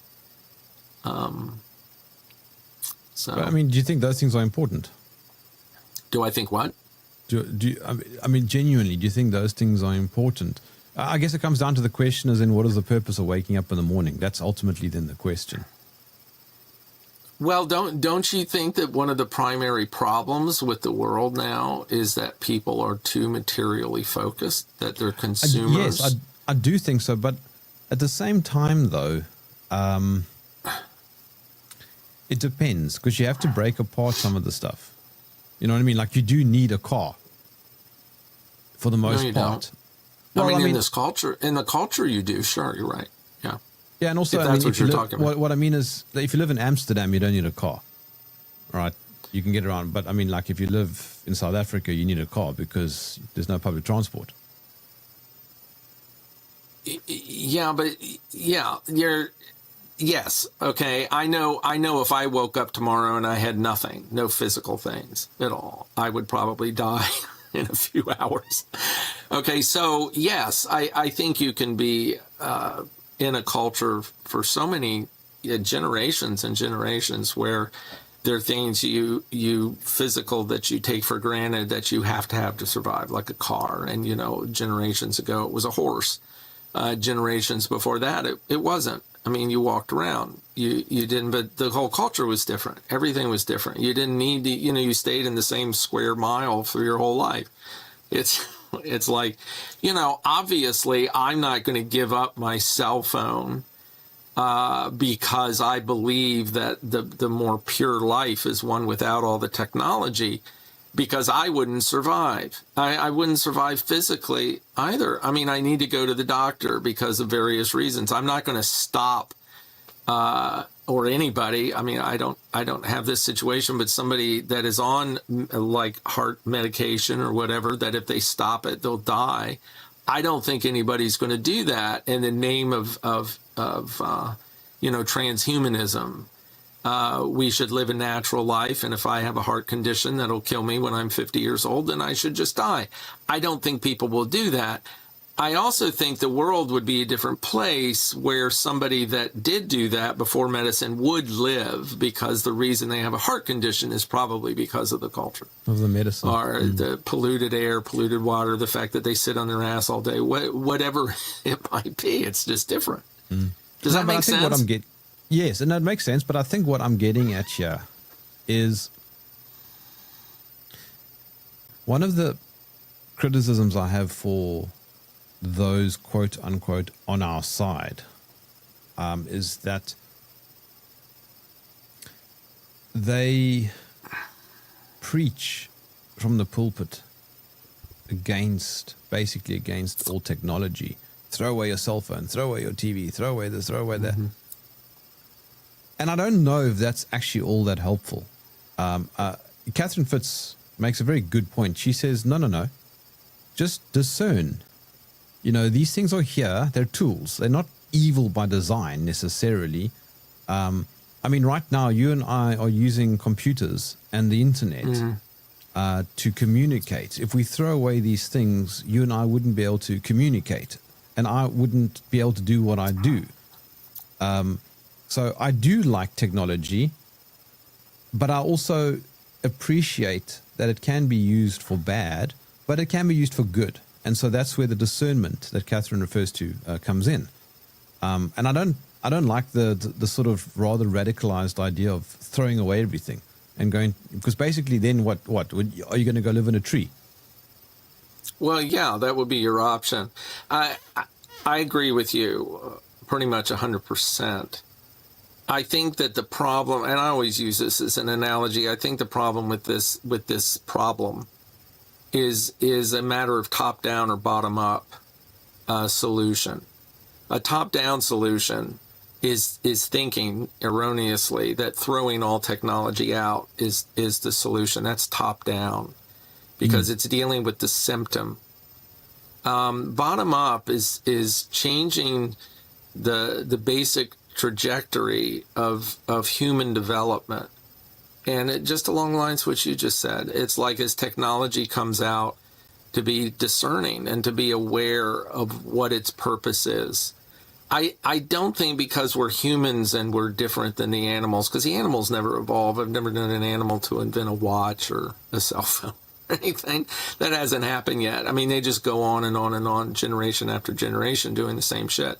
So, But, I mean, do you think those things are important? do I think what? I mean, genuinely, do you think those things are important? I guess it comes down to the question as in, what is the purpose of waking up in the morning? That's ultimately then the question. Well, don't you think that one of the primary problems with the world now is that people are too materially focused, that they're consumers? Yes, I do think so. But at the same time, though, it depends, because you have to break apart some of the stuff. You know what I mean? Like, you do need a car for the most part. Don't. Well, in the culture you do. Sure, you're right. Yeah. Yeah, and also, if that's what you're talking about. What I mean is, that if you live in Amsterdam, you don't need a car, right? You can get around. But I mean, like, if you live in South Africa, you need a car because there's no public transport. Yeah, but yes, okay. I know if I woke up tomorrow and I had nothing, no physical things at all, I would probably die in a few hours. Okay, so yes, I think you can be in a culture for so many generations and generations where there are things you physical that you take for granted that you have to survive, like a car. And, you know, generations ago it was a horse. Generations before that it wasn't. I mean, you walked around. You didn't, but the whole culture was different. Everything was different. You didn't need to, you know, you stayed in the same square mile for your whole life. It's like, you know, obviously I'm not going to give up my cell phone because I believe that the more pure life is one without all the technology, because I wouldn't survive. I wouldn't survive physically either. I mean, I need to go to the doctor because of various reasons. I'm not going to stop or anybody. I mean, I don't have this situation, but somebody that is on like heart medication or whatever, that if they stop it, they'll die. I don't think anybody's going to do that in the name of you know, transhumanism. We should live a natural life, and if I have a heart condition that'll kill me when I'm 50 years old, then I should just die. I don't think people will do that. I also think the world would be a different place where somebody that did do that before medicine would live, because the reason they have a heart condition is probably because of the culture. Of the medicine. Or the polluted air, polluted water, the fact that they sit on their ass all day, whatever it might be. It's just different. Does that make sense? Yes, and that makes sense, but I think what I'm getting at here is one of the criticisms I have for those quote unquote on our side is that they preach from the pulpit basically against all technology. Throw away your cell phone, throw away your TV, throw away this, throw away that. And I don't know if that's actually all that helpful. Catherine Fitz makes a very good point. She says, no, just discern. You know, these things are here. They're tools. They're not evil by design necessarily. I mean, right now, you and I are using computers and the internet to communicate. If we throw away these things, you and I wouldn't be able to communicate, and I wouldn't be able to do what I do. So I do like technology, but I also appreciate that it can be used for bad, but it can be used for good. And so that's where the discernment that Catherine refers to comes in. And I don't like the sort of rather radicalized idea of throwing away everything and going, because basically then what are you going to go live in a tree? Well, yeah, that would be your option. I agree with you pretty much 100%. I think that the problem, and I always use this as an analogy, I think the problem with this problem is a matter of top-down or bottom-up solution. A top-down solution is thinking erroneously that throwing all technology out is the solution. That's top-down because it's dealing with the symptom. Bottom-up is changing the basic trajectory of human development. And it just along the lines of what you just said, it's like as technology comes out, to be discerning and to be aware of what its purpose is. I don't think because we're humans and we're different than the animals, because the animals never evolve. I've never known an animal to invent a watch or a cell phone or anything. That hasn't happened yet. I mean, they just go on and on and on, generation after generation, doing the same shit.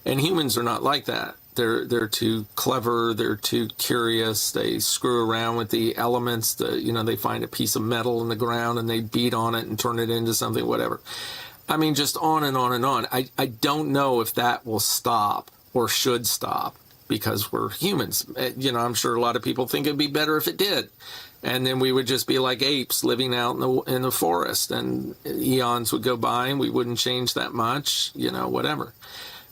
And humans are not like that. They're too clever. They're too curious. They screw around with the elements. They find a piece of metal in the ground and they beat on it and turn it into something, whatever. I mean, just on and on and on. I don't know if that will stop or should stop because we're humans. I'm sure a lot of people think it'd be better if it did. And then we would just be like apes living out in the forest, and eons would go by and we wouldn't change that much, whatever.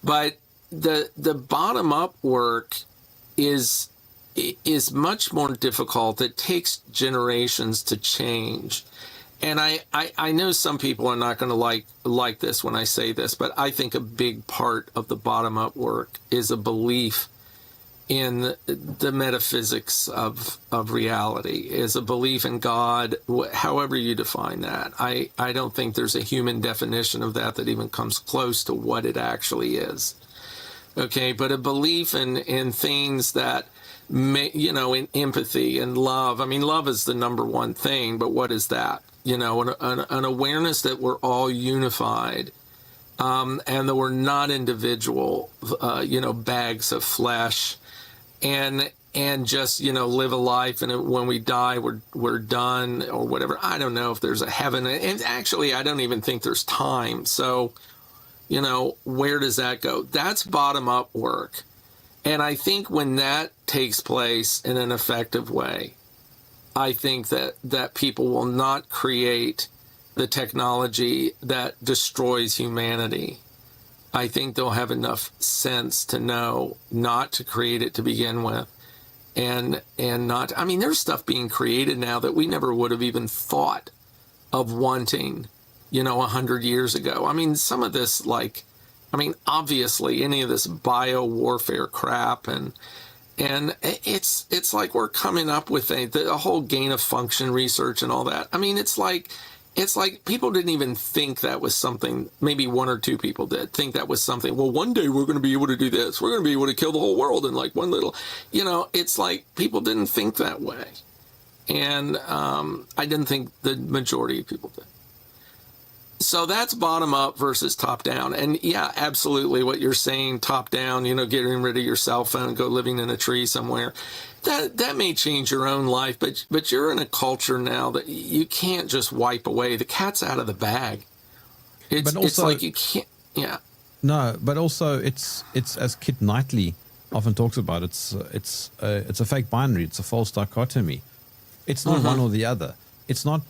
But the bottom up work is much more difficult. It takes generations to change. And I know some people are not going to like this when I say this, but I think a big part of the bottom up work is a belief in the metaphysics of reality, is a belief in God, however you define that. I don't think there's a human definition of that even comes close to what it actually is. Okay, but a belief in things that, in empathy and love. I mean, love is the number one thing, but what is that? An awareness that we're all unified, and that we're not individual, bags of flesh, and just, live a life, and when we die, we're done or whatever. I don't know if there's a heaven, and actually, I don't even think there's time. So, where does that go? That's bottom-up work. And I think when that takes place in an effective way, I think that people will not create the technology that destroys humanity. I think they'll have enough sense to know not to create it to begin with. And not, I mean, there's stuff being created now that we never would have even thought of wanting, 100 years ago. I mean, some of this, obviously any of this bio warfare crap and it's like we're coming up with the whole gain of function research and all that. I mean, it's like people didn't even think that was something. Maybe one or two people did think that was something. Well, one day we're going to be able to do this. We're going to be able to kill the whole world in one little, it's like people didn't think that way. And I didn't think the majority of people did. So that's bottom up versus top down. And yeah, absolutely what you're saying, top down, getting rid of your cell phone, go living in a tree somewhere. That may change your own life, but you're in a culture now that you can't just wipe away. The cat's out of the bag. It's like you can't, yeah. No, but also it's as Kit Knightley often talks about, it's a fake binary, it's a false dichotomy. It's not one or the other. It's not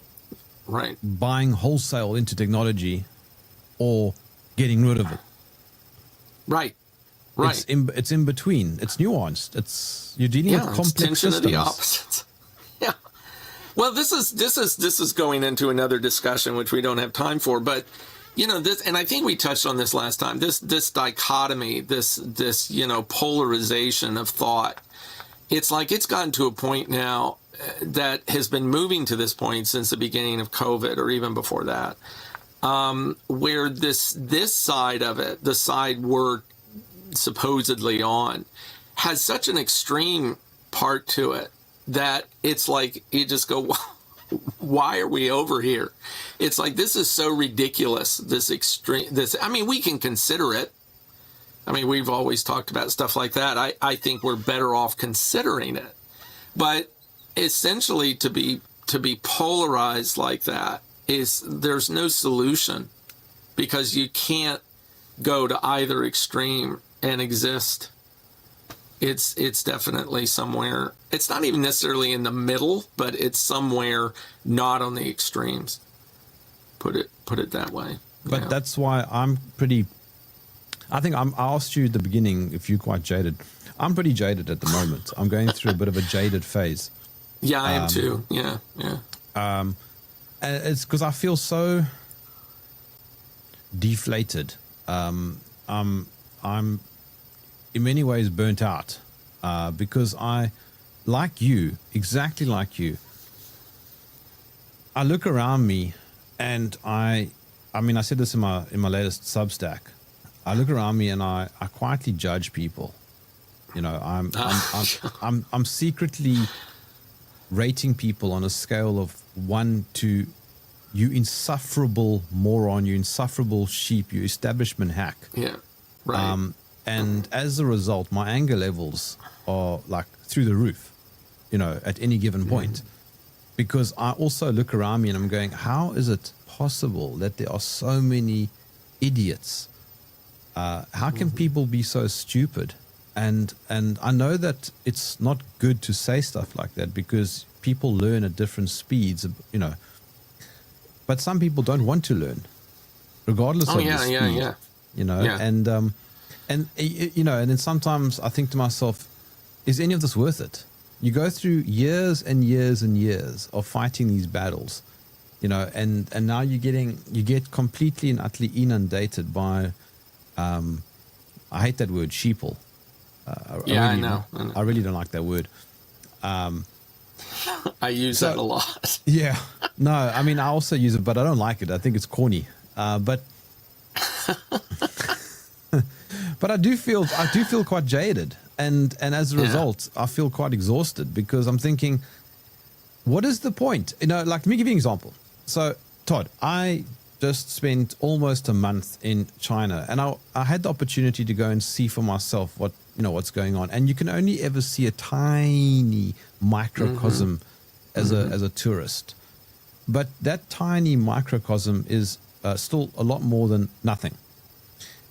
right buying wholesale into technology or getting rid of it. Right. It's in between. It's nuanced. You're dealing with complex tension systems. Of the opposites. Yeah. Well, this is going into another discussion which we don't have time for, but this, and I think we touched on this last time, this dichotomy, this polarization of thought. It's like it's gotten to a point now that has been moving to this point since the beginning of COVID, or even before that, where this side of it, the side we're supposedly on, has such an extreme part to it that it's like you just go, why are we over here? It's like, this is so ridiculous, this extreme, we can consider it. We've always talked about stuff like that. I think we're better off considering it. But essentially to be polarized like that there's no solution, because you can't go to either extreme and exist. It's definitely somewhere. It's not even necessarily in the middle, but it's somewhere not on the extremes. Put it that way. But that's why I think I asked you at the beginning if you're quite jaded. I'm pretty jaded at the moment. I'm going through a bit of a jaded phase. Yeah, I am too. Yeah. And it's because I feel so deflated. I'm in many ways burnt out, because exactly like you, I look around me, and I said this in my latest Substack. I look around me and I quietly judge people. I'm secretly rating people on a scale of 1 to you insufferable moron, you insufferable sheep, you establishment hack. Yeah, right. And as a result, my anger levels are like through the roof, at any given point. Because I also look around me and I'm going, how is it possible that there are so many idiots? How can people be so stupid? And I know that it's not good to say stuff like that, because people learn at different speeds, But some people don't want to learn, regardless of the speed. And then sometimes I think to myself, is any of this worth it? You go through years and years and years of fighting these battles, and now you get completely and utterly inundated by, I hate that word, sheeple. I know. I really don't like that word. I use that a lot. Yeah. No, I also use it, but I don't like it. I think it's corny. But I do feel quite jaded, and as a result, I feel quite exhausted, because I'm thinking, what is the point? Let me give you an example. So, Todd, I just spent almost a month in China, and I had the opportunity to go and see for myself what's going on, and you can only ever see a tiny microcosm as a tourist, but that tiny microcosm is still a lot more than nothing.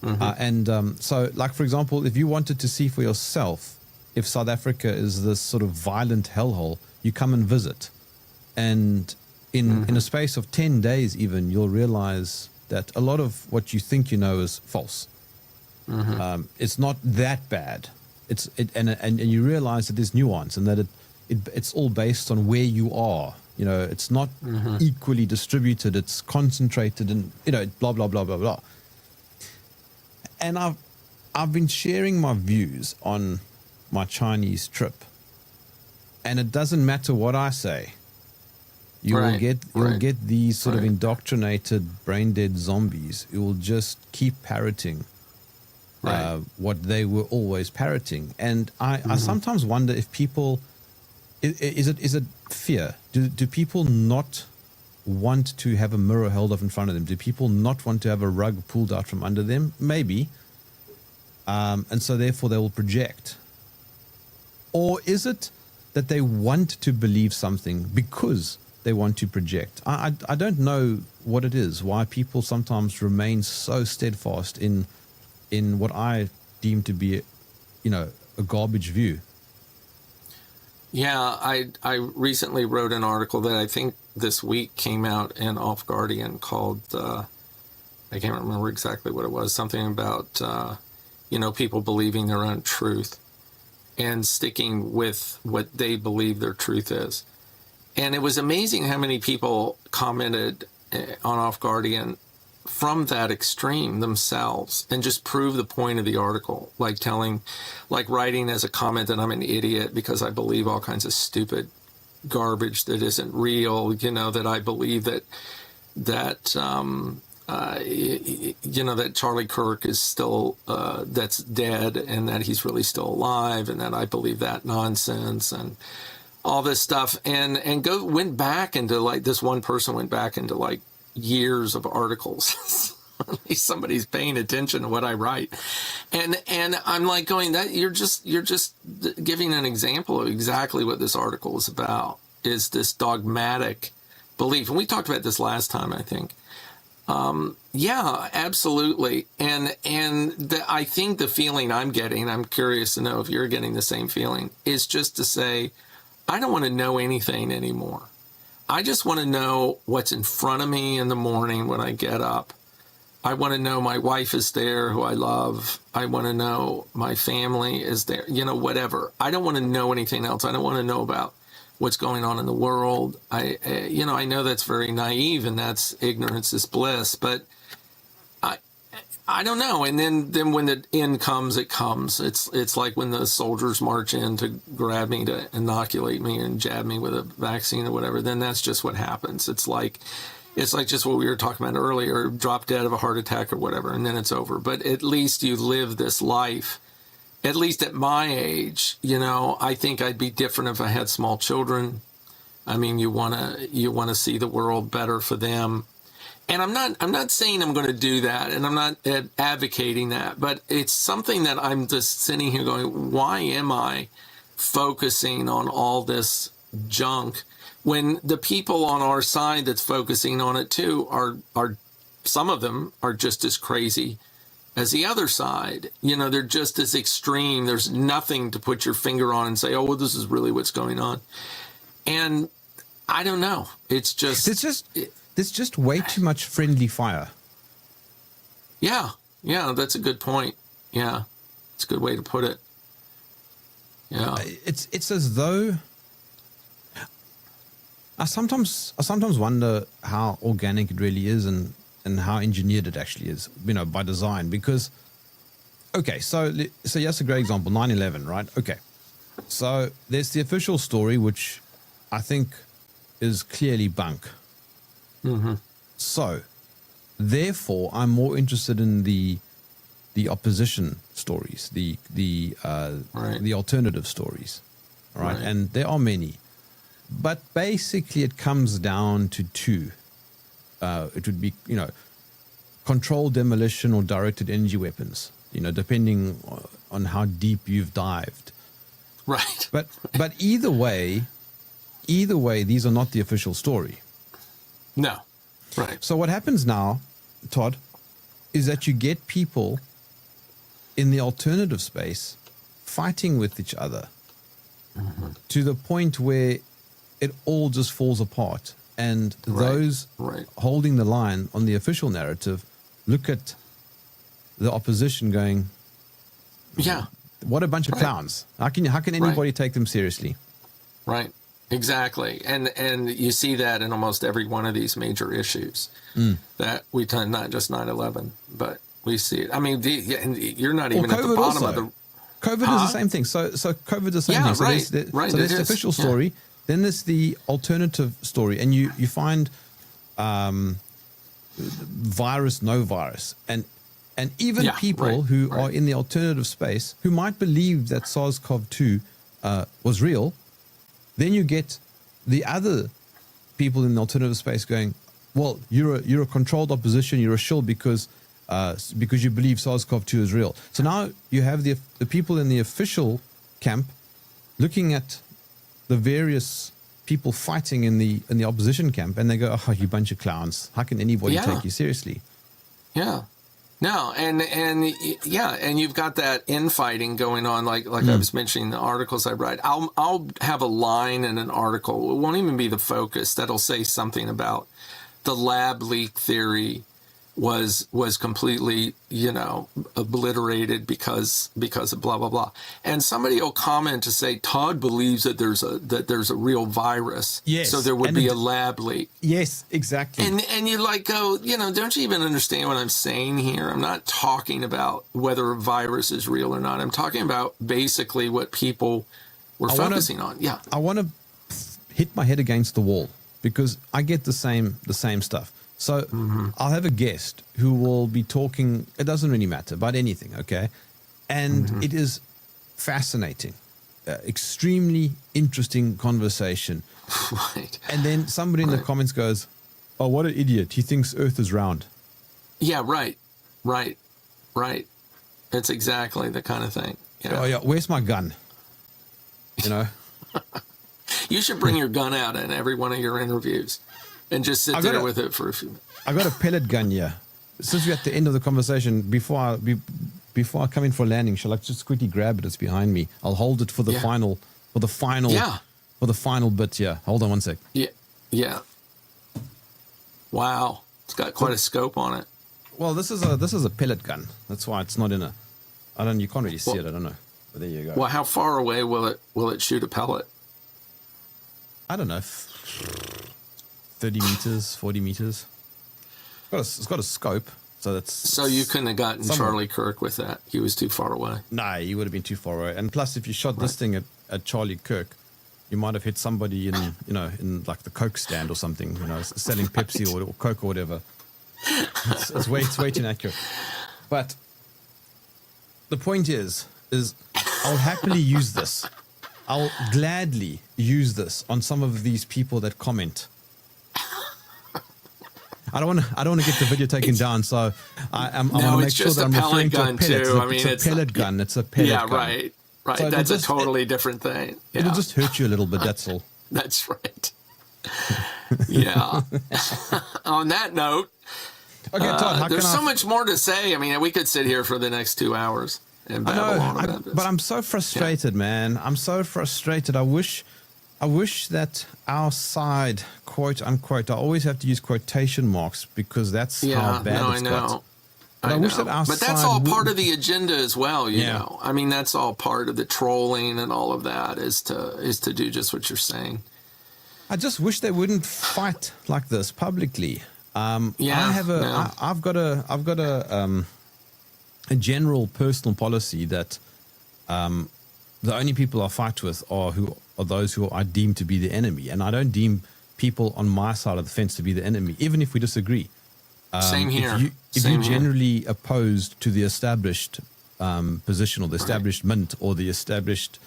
So, like, for example, if you wanted to see for yourself if South Africa is this sort of violent hellhole, you come and visit, and in a space of 10 days even, you'll realize that a lot of what you think is false. It's not that bad. And you realize that there's nuance, and that it's all based on where you are. It's not equally distributed. It's concentrated, and blah blah blah blah blah. And I've been sharing my views on my Chinese trip, and it doesn't matter what I say. You'll get these sort of indoctrinated, brain dead zombies who will just keep parroting what they were always parroting. And I sometimes wonder if people, is it fear? Do people not want to have a mirror held up in front of them? Do people not want to have a rug pulled out from under them? Maybe. And so therefore they will project. Or is it that they want to believe something because they want to project? I don't know what it is, why people sometimes remain so steadfast in what I deem to be, a garbage view. Yeah, I recently wrote an article that I think this week came out in Off Guardian called, I can't remember exactly what it was, something about, people believing their own truth and sticking with what they believe their truth is. And it was amazing how many people commented on Off Guardian from that extreme themselves and just prove the point of the article, like writing as a comment that I'm an idiot because I believe all kinds of stupid garbage that isn't real, that I believe that that Charlie Kirk is still, that's dead, and that he's really still alive, and that I believe that nonsense and all this stuff, and went back into this one person went back into years of articles. At least somebody's paying attention to what I write, and I'm going, that you're just giving an example of exactly what this article is about, is this dogmatic belief. And we talked about this last time, I think. Yeah, absolutely. And I think the feeling I'm getting, I'm curious to know if you're getting the same feeling, is just to say, I don't want to know anything anymore. I just want to know what's in front of me in the morning when I get up. I want to know my wife is there, who I love. I want to know my family is there, whatever. I don't want to know anything else. I don't want to know about what's going on in the world. I know that's very naive, and that's ignorance is bliss, but I don't know. And then when the end comes, it comes. It's like when the soldiers march in to grab me, to inoculate me and jab me with a vaccine or whatever, then that's just what happens. It's like just what we were talking about earlier, drop dead of a heart attack or whatever, and then it's over. But at least you live this life. At least at my age, I think I'd be different if I had small children. I mean, you want to see the world better for them. And I'm not saying I'm going to do that, and I'm not advocating that, but it's something that I'm just sitting here going, why am I focusing on all this junk when the people on our side that's focusing on it too are some of them are just as crazy as the other side? They're just as extreme. There's nothing to put your finger on and say, oh, well, this is really what's going on. And I don't know. It's just way too much friendly fire. Yeah, that's a good point. Yeah, it's a good way to put it. Yeah, it's as though I sometimes wonder how organic it really is, and how engineered it actually is, by design. Because, okay, so that's a great example, 9/11, right? Okay, so there's the official story, which I think is clearly bunk. Mm-hmm. So, therefore, I'm more interested in the opposition stories, the alternative stories, right? And there are many, but basically it comes down to two. It would be, controlled demolition or directed energy weapons, depending on how deep you've dived. Right. But either way, these are not the official story. No. Right. So what happens now, Todd, is that you get people in the alternative space fighting with each other to the point where it all just falls apart. And those holding the line on the official narrative look at the opposition going, yeah, what a bunch of clowns. How can anybody take them seriously? Right. Exactly. And you see that in almost every one of these major issues that we turn, not just 9/11, but we see it. I mean, you're not even at the bottom of the... COVID is the same thing. So COVID is the same thing. So there's the official story. Then there's the alternative story. And you find virus, no virus. And even people who are in the alternative space who might believe that SARS-CoV-2 was real, then you get the other people in the alternative space going, well, you're a controlled opposition, you're a shill because you believe SARS-CoV-2 is real. So now you have the people in the official camp looking at the various people fighting in the opposition camp, and they go, oh, you bunch of clowns. How can anybody take you seriously? Yeah. No, and you've got that infighting going on, like I was mentioning the articles I write. I'll have a line in an article. It won't even be the focus. That'll say something about the lab leak theory, was completely, obliterated because of blah blah blah. And somebody will comment to say Todd believes that there's a real virus. Yes. So there would be a lab leak. Yes, exactly. And you go, don't you even understand what I'm saying here? I'm not talking about whether a virus is real or not. I'm talking about basically what people were focusing on. Yeah. I want to hit my head against the wall because I get the same stuff. So I'll have a guest who will be talking, it doesn't really matter, about anything, okay? And it is fascinating, extremely interesting conversation. Right. And then somebody in the comments goes, oh, what an idiot. He thinks Earth is round. Yeah, right. It's exactly the kind of thing. Yeah. Oh, yeah, where's my gun? You should bring your gun out in every one of your interviews. And just sit there with it for a few minutes. I got a pellet gun here. Since we're at the end of the conversation, before I come in for landing, shall I just quickly grab it? It's behind me. I'll hold it for the final bit here. Hold on one sec. Yeah. Wow, it's got quite a scope on it. Well, this is a pellet gun. That's why it's not in a. You can't really see it. I don't know. But there you go. Well, how far away will it shoot a pellet? I don't know. 30 meters, 40 meters. It's got a scope, so you couldn't have gotten Charlie Kirk with that. He was too far away. Nah, he would have been too far away. And plus, if you shot this thing at Charlie Kirk, you might have hit somebody in like the Coke stand or something, selling Pepsi or Coke or whatever. It's way too inaccurate. But the point is I'll happily use this. I'll gladly use this on some of these people that comment. I don't want to get the video taken down, so I want to make sure that I'm referring to a pellet. It's a pellet gun. It's a pellet gun. Yeah, right. So that's a totally different thing. Yeah. It'll just hurt you a little bit. That's all. That's right. Yeah. On that note, okay, Todd, there's so much more to say. I mean, we could sit here for the next 2 hours and babble on about this. But I'm so frustrated, man. I'm so frustrated. I wish that our side, quote unquote, I always have to use quotation marks because that's how bad it's got. But I wish that our But that's all part of the agenda as well, you know. I mean, that's all part of the trolling and all of that is to do just what you're saying. I just wish they wouldn't fight like this publicly. I've got a general personal policy that the only people I fight with are those who I deem to be the enemy, and I don't deem people on my side of the fence to be the enemy, even if we disagree. Same here. If you're generally opposed to the established position or the establishment or the established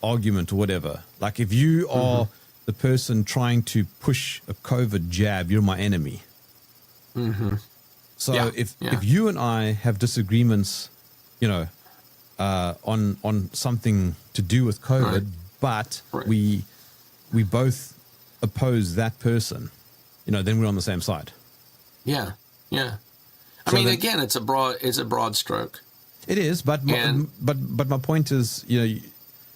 argument or whatever, like if you are the person trying to push a COVID jab, you're my enemy. So if you and I have disagreements, on something to do with COVID, but we both oppose that person, then we're on the same side. Yeah. I mean, again, it's a broad stroke. It is, but my point is,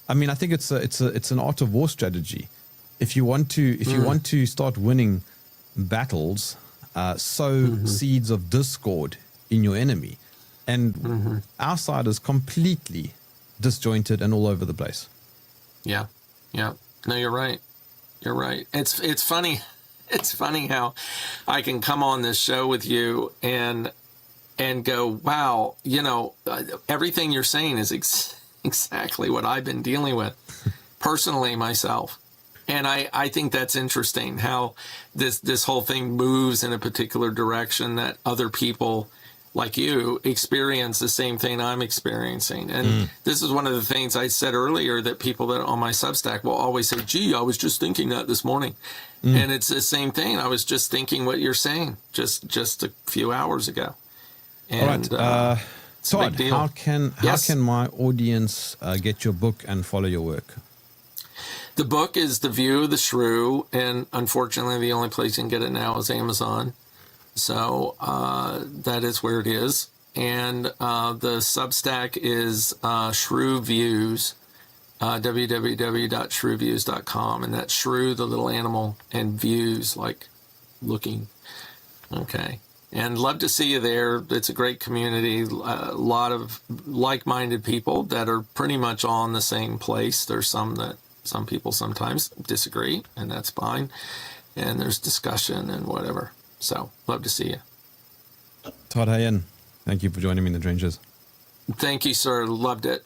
I mean, I think it's an art of war strategy. If you want to start winning battles, sow seeds of discord in your enemy, and our side is completely disjointed and all over the place. Yeah. No, you're right. It's funny. It's funny how I can come on this show with you and go, wow, everything you're saying is exactly what I've been dealing with personally myself. And I think that's interesting how this whole thing moves in a particular direction that other people like you experience the same thing I'm experiencing. And this is one of the things I said earlier that people that are on my Substack will always say, gee, I was just thinking that this morning. And it's the same thing. I was just thinking what you're saying just a few hours ago. And, all right. Todd, how can my audience get your book and follow your work? The book is The View of the Shrew, and unfortunately the only place you can get it now is Amazon. So that is where it is. And the Substack is Shrew Views, www.shrewviews.com. And that's shrew, the little animal, and views, like looking. Okay. And love to see you there. It's a great community, a lot of like-minded people that are pretty much all in the same place. There's some people sometimes disagree, and that's fine. And there's discussion and whatever. So love to see you. Todd Hayen, thank you for joining me in the trenches. Thank you, sir. Loved it.